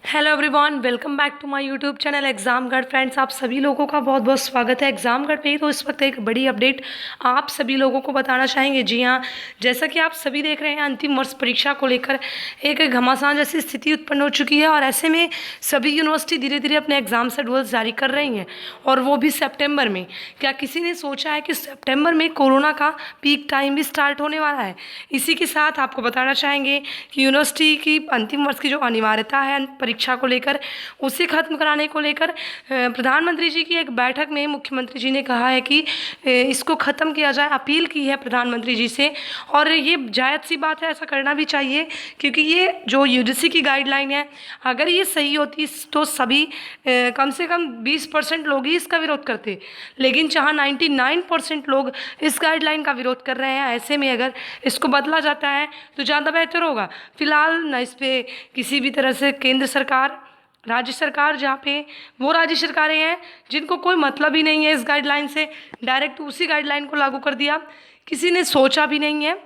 Hello everyone, welcome back to my YouTube channel exam guard. Friends, आप सभी लोगों का बहुत बहुत स्वागत है एग्जाम गार्ड पे। तो इस वक्त एक बड़ी अपडेट आप सभी लोगों को बताना चाहेंगे। जी हाँ, जैसा कि आप सभी देख रहे हैं, अंतिम वर्ष परीक्षा को लेकर एक घमासान जैसी स्थिति उत्पन्न हो चुकी है और ऐसे में सभी यूनिवर्सिटी धीरे धीरे अपने एग्जाम शेड्यूल्स जारी कर रही हैं, और वो भी सितंबर में। क्या किसी ने सोचा है कि सितंबर में कोरोना का पीक टाइम भी स्टार्ट होने वाला है? इसी के साथ आपको बताना चाहेंगे कि यूनिवर्सिटी की अंतिम वर्ष की जो अनिवार्यता है परीक्षा को लेकर, उसे खत्म कराने को लेकर प्रधानमंत्री जी की एक बैठक में मुख्यमंत्री जी ने कहा है कि इसको ख़त्म किया जाए। अपील की है प्रधानमंत्री जी से, और ये जायज़ सी बात है, ऐसा करना भी चाहिए, क्योंकि ये जो यूजीसी की गाइडलाइन है, अगर ये सही होती तो सभी कम से कम 20% लोग ही इसका विरोध करते, लेकिन जहाँ 99% लोग इस गाइडलाइन का विरोध कर रहे हैं, ऐसे में अगर इसको बदला जाता है तो ज़्यादा बेहतर होगा। फिलहाल न इस पर किसी भी तरह से केंद्र सरकार, राज्य सरकार, जहाँ पे वो राज्य सरकारें हैं जिनको कोई मतलब ही नहीं है इस गाइडलाइन से, डायरेक्ट उसी गाइडलाइन को लागू कर दिया, किसी ने सोचा भी नहीं है।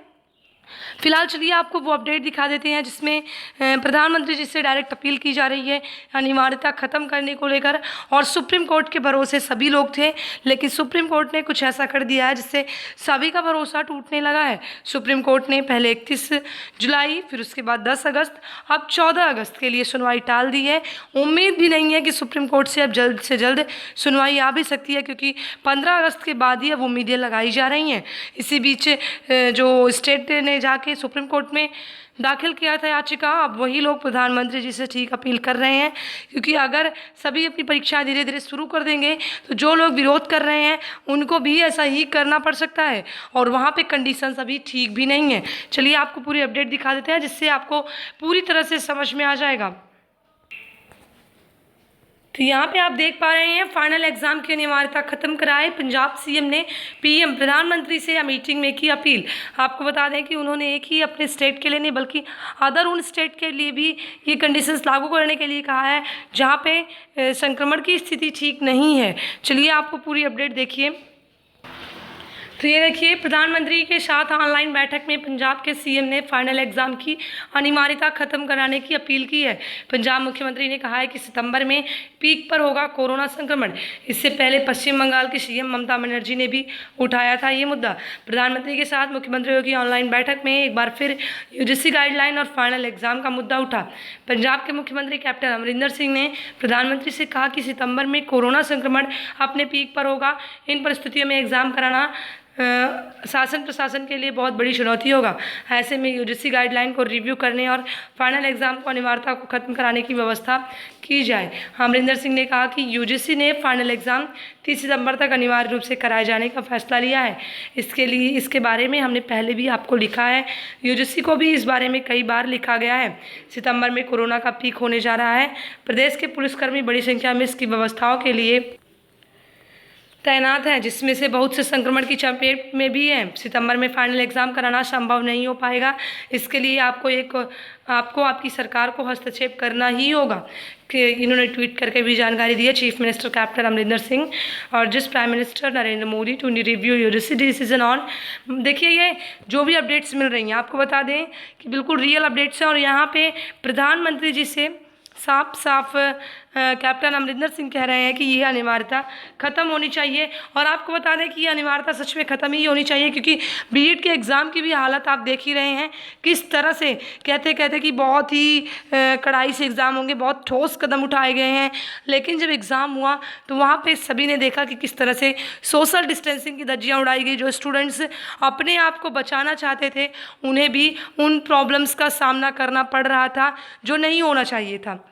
फिलहाल चलिए आपको वो अपडेट दिखा देते हैं जिसमें प्रधानमंत्री जी से डायरेक्ट अपील की जा रही है अनिवार्यता ख़त्म करने को लेकर। और सुप्रीम कोर्ट के भरोसे सभी लोग थे, लेकिन सुप्रीम कोर्ट ने कुछ ऐसा कर दिया है जिससे सभी का भरोसा टूटने लगा है। सुप्रीम कोर्ट ने पहले 31 जुलाई, फिर उसके बाद 10 अगस्त, अब 14 अगस्त के लिए सुनवाई टाल दी है। उम्मीद भी नहीं है कि सुप्रीम कोर्ट से अब जल्द से जल्द सुनवाई आ भी सकती है, क्योंकि 15 अगस्त के बाद ही अब उम्मीदें लगाई जा रही हैं। इसी बीच जो स्टेट ने जाके सुप्रीम कोर्ट में दाखिल किया था याचिका, अब वही लोग प्रधानमंत्री जी से ठीक अपील कर रहे हैं, क्योंकि अगर सभी अपनी परीक्षा धीरे धीरे शुरू कर देंगे तो जो लोग विरोध कर रहे हैं उनको भी ऐसा ही करना पड़ सकता है, और वहाँ पे कंडीशंस अभी ठीक भी नहीं है। चलिए आपको पूरी अपडेट दिखा देते हैं जिससे आपको पूरी तरह से समझ में आ जाएगा। तो यहाँ पे आप देख पा रहे हैं, फाइनल एग्जाम की अनिवार्यता खत्म कराए। पंजाब सीएम ने पीएम प्रधानमंत्री से मीटिंग में की अपील। आपको बता दें कि उन्होंने एक ही अपने स्टेट के लिए नहीं, बल्कि अदर उन स्टेट के लिए भी ये कंडीशंस लागू करने के लिए कहा है जहाँ पे संक्रमण की स्थिति ठीक नहीं है। चलिए आपको पूरी अपडेट देखिए। तो ये देखिए, प्रधानमंत्री के साथ ऑनलाइन बैठक में पंजाब के सीएम ने फाइनल एग्जाम की अनिवार्यता खत्म कराने की अपील की है। पंजाब मुख्यमंत्री ने कहा है कि सितंबर में पीक पर होगा कोरोना संक्रमण। इससे पहले पश्चिम बंगाल की सीएम ममता बनर्जी ने भी उठाया था ये मुद्दा। प्रधानमंत्री के साथ मुख्यमंत्रियों की ऑनलाइन बैठक में एक बार फिर यूजीसी गाइडलाइन और फाइनल एग्जाम का मुद्दा उठा। पंजाब के मुख्यमंत्री कैप्टन अमरिंदर सिंह ने प्रधानमंत्री से कहा कि सितंबर में कोरोना संक्रमण अपने पीक पर होगा। इन परिस्थितियों में एग्जाम कराना शासन प्रशासन के लिए बहुत बड़ी चुनौती होगा। ऐसे में यूजीसी गाइडलाइन को रिव्यू करने और फाइनल एग्जाम को अनिवार्यता को खत्म कराने की व्यवस्था की जाए। अमरिंदर सिंह ने कहा कि यूजीसी ने फाइनल एग्जाम 30 सितंबर तक अनिवार्य रूप से कराए जाने का फैसला लिया है। इसके बारे में हमने पहले भी आपको लिखा है, यूजीसी को भी इस बारे में कई बार लिखा गया है। सितंबर में कोरोना का पीक होने जा रहा है। प्रदेश के पुलिसकर्मी बड़ी संख्या में इसकी व्यवस्थाओं के लिए तैनात हैं, जिसमें से बहुत से संक्रमण की चपेट में भी हैं। सितंबर में फाइनल एग्जाम कराना संभव नहीं हो पाएगा। इसके लिए आपको आपकी सरकार को हस्तक्षेप करना ही होगा। कि इन्होंने ट्वीट करके भी जानकारी दी है chief minister captain Amarinder Singh और जिस prime minister Narendra Modi to review UGC decision on. देखिए, ये जो भी अपडेट्स मिल रही हैं आपको बता दें कि बिल्कुल रियल अपडेट्स हैं, और यहाँ पे प्रधानमंत्री जी से साफ साफ कैप्टन अमरिंदर सिंह कह रहे हैं कि ये अनिवार्यता ख़त्म होनी चाहिए। और आपको बता दें कि ये अनिवार्यता सच में ख़त्म ही होनी चाहिए, क्योंकि बीएड के एग्ज़ाम की भी हालत आप देख ही रहे हैं किस तरह से कहते कहते कि बहुत ही कड़ाई से एग्ज़ाम होंगे, बहुत ठोस कदम उठाए गए हैं, लेकिन जब एग्ज़ाम हुआ तो वहाँ पे सभी ने देखा कि किस तरह से सोशल डिस्टेंसिंग की धज्जियाँ उड़ाई गई। जो स्टूडेंट्स अपने आप को बचाना चाहते थे उन्हें भी उन प्रॉब्लम्स का सामना करना पड़ रहा था जो नहीं होना चाहिए था।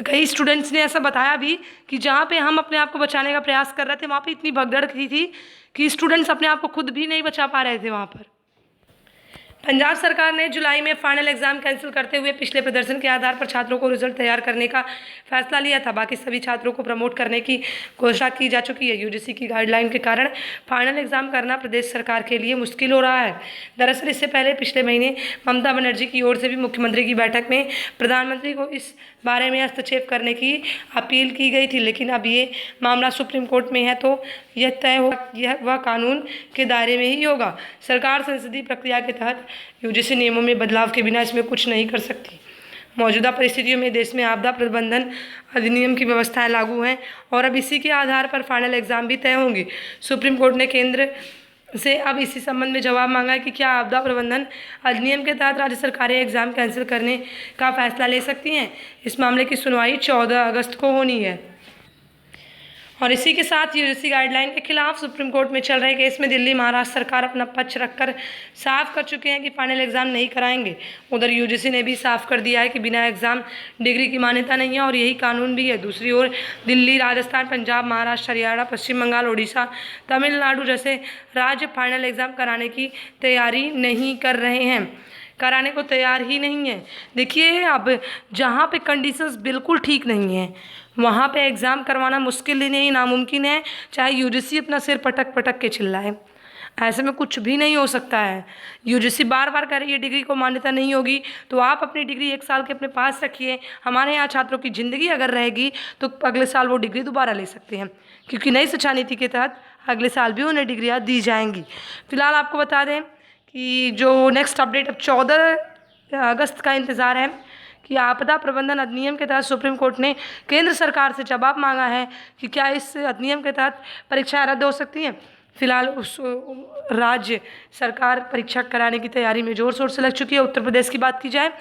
कई स्टूडेंट्स ने ऐसा बताया भी कि जहाँ पे हम अपने आप को बचाने का प्रयास कर रहे थे वहाँ पे इतनी भगदड़ थी कि स्टूडेंट्स अपने आप को खुद भी नहीं बचा पा रहे थे वहाँ पर। पंजाब सरकार ने जुलाई में फाइनल एग्जाम कैंसिल करते हुए पिछले प्रदर्शन के आधार पर छात्रों को रिजल्ट तैयार करने का फैसला लिया था। बाकी सभी छात्रों को प्रमोट करने की घोषणा की जा चुकी है। यूजीसी की गाइडलाइन के कारण फाइनल एग्जाम करना प्रदेश सरकार के लिए मुश्किल हो रहा है। दरअसल इससे पहले पिछले महीने ममता बनर्जी की ओर से भी मुख्यमंत्री की बैठक में प्रधानमंत्री को इस बारे में हस्तक्षेप करने की अपील की गई थी, लेकिन अब ये मामला सुप्रीम कोर्ट में है तो यह वह कानून के दायरे में ही होगा। सरकार संसदीय प्रक्रिया के तहत यूजीसी नियमों में बदलाव के बिना इसमें कुछ नहीं कर सकती। मौजूदा परिस्थितियों में देश में आपदा प्रबंधन अधिनियम की व्यवस्थाएं लागू हैं और अब इसी के आधार पर फाइनल एग्जाम भी तय होंगे। सुप्रीम कोर्ट ने केंद्र से अब इसी संबंध में जवाब मांगा है कि क्या आपदा प्रबंधन अधिनियम के तहत राज्य सरकारें एग्जाम कैंसिल करने का फैसला ले सकती हैं। इस मामले की सुनवाई 14 अगस्त को होनी है। और इसी के साथ यूजीसी गाइडलाइन के खिलाफ सुप्रीम कोर्ट में चल रहे केस में दिल्ली महाराष्ट्र सरकार अपना पक्ष रखकर साफ कर चुके हैं कि फाइनल एग्जाम नहीं कराएंगे। उधर यूजीसी ने भी साफ कर दिया है कि बिना एग्जाम डिग्री की मान्यता नहीं है और यही कानून भी है। दूसरी ओर दिल्ली, राजस्थान, पंजाब, महाराष्ट्र, हरियाणा, पश्चिम बंगाल, उड़ीसा, तमिलनाडु जैसे राज्य फाइनल एग्जाम कराने की तैयारी नहीं कर रहे हैं, कराने को तैयार ही नहीं है। देखिए, अब जहाँ पे कंडीशंस बिल्कुल ठीक नहीं है वहाँ पे एग्ज़ाम करवाना मुश्किल ही नहीं, नामुमकिन है, चाहे यूजीसी अपना सिर पटक पटक के चिल्लाए। ऐसे में कुछ भी नहीं हो सकता है। यूजीसी बार बार कह रही है डिग्री को मान्यता नहीं होगी, तो आप अपनी डिग्री 1 साल के अपने पास रखिए। हमारे यहाँ छात्रों की ज़िंदगी अगर रहेगी तो अगले साल वो डिग्री दोबारा ले सकते हैं, क्योंकि नई शिक्षा नीति के तहत अगले साल भी उन्हें डिग्रियाँ दी जाएंगी। फिलहाल आपको बता दें कि जो नेक्स्ट अपडेट अब 14 अगस्त का इंतज़ार है कि आपदा प्रबंधन अधिनियम के तहत सुप्रीम कोर्ट ने केंद्र सरकार से जवाब मांगा है कि क्या इस अधिनियम के तहत परीक्षाएं रद्द हो सकती हैं। फिलहाल उस राज्य सरकार परीक्षा कराने की तैयारी में ज़ोर शोर से लग चुकी है। उत्तर प्रदेश की बात की जाए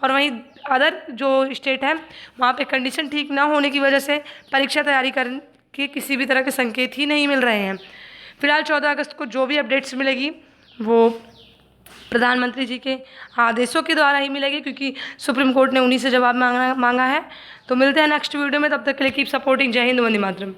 और वहीं अदर जो स्टेट है वहाँ पे कंडीशन ठीक ना होने की वजह से परीक्षा तैयारी करने के किसी भी तरह के संकेत ही नहीं मिल रहे हैं। फिलहाल 14 अगस्त को जो भी अपडेट्स मिलेगी वो प्रधानमंत्री जी के आदेशों के द्वारा ही मिलेगी, क्योंकि सुप्रीम कोर्ट ने उन्हीं से जवाब मांगा है। तो मिलते हैं नेक्स्ट वीडियो में, तब तक के लिए कीप सपोर्टिंग। जय हिंद, वंदे मातरम।